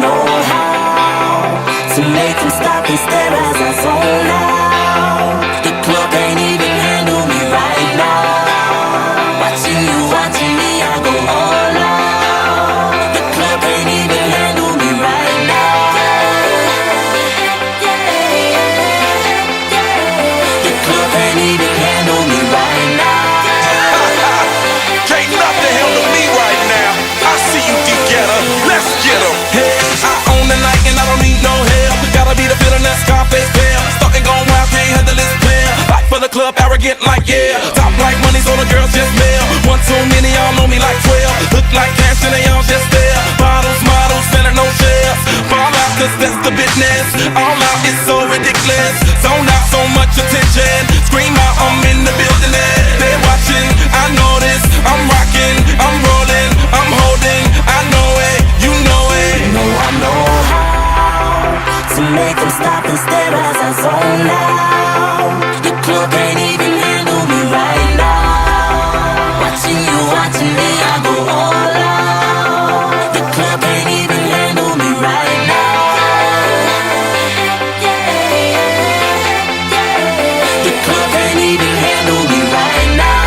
know how to make them stop and stare as I zone out. The club can't even handle me right now. Watching you, watching me, I go all out. The club can't even handle me right now. The club can't even handle me right now. Can't nothing handle me right now. I see you, get-getter. Let's get 'em. Hey, I own the night and I don't need no help. Gotta be the feeling that Scarface feel. Starting going wild, can't handle this player. Back for the club, arrogant like yeah. Top like money, so the girls just mail. One too many, y'all know me like 12. Look like cash and they all just there. Bottles, models, spending no shares. Fall out, cause that's the business. All out, it's so ridiculous. Zone out, so much attention. Scream out, I'm in the building. They're watching, I know this. I'm rocking, I'm rolling, I'm holding. I know it, you know it. You know I know how to make them stop and stare as I zone out. The club can't even handle me right now. Watching you, watching me, I go all out. The club can't even handle me right now. The club can't even handle me right now.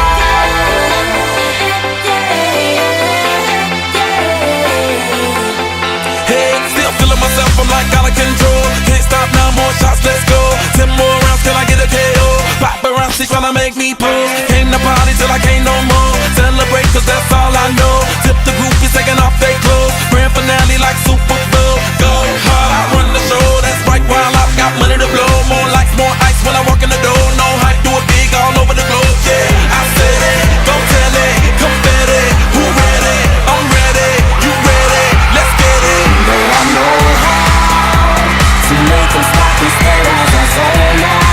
Hey, still feeling myself, I'm like out of control. Can't stop now, more shots, let's go. 10 more rounds, can I get a KO? Paparazzi tryna make me pose. Came to party till I can't no more. Celebrate, cause that's all I know. Tip the groupies taking off their clothes. Grand finale like Super Bowl. Go hard, I run the show. That's right, while I've got money to blow. More lights, more ice when I walk in the door. No hype, do it big all over the globe. Yeah, I said it, go tell it. Confetti, who ready? I'm ready, you ready? Let's get it. I know how to make them stop and stare as I zone out.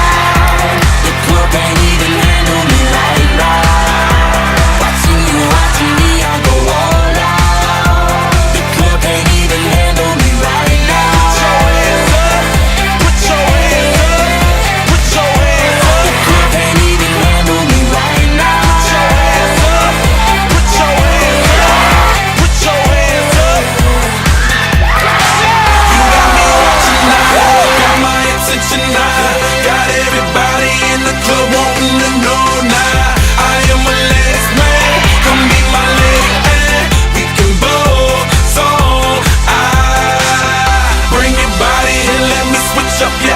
The club can't even handle me right now. Watching you, watching me, I go all out. The club can't even handle me right now. Put your hands up, put your hands up. The club can't even handle me right now. Put your hands up, put your hands up, put your hands up. You got me watching now, got my attention now. Got everybody in the club wanting to know now. I am a ladies man, come be my lady man. We can both, so I bring your body and let me switch up your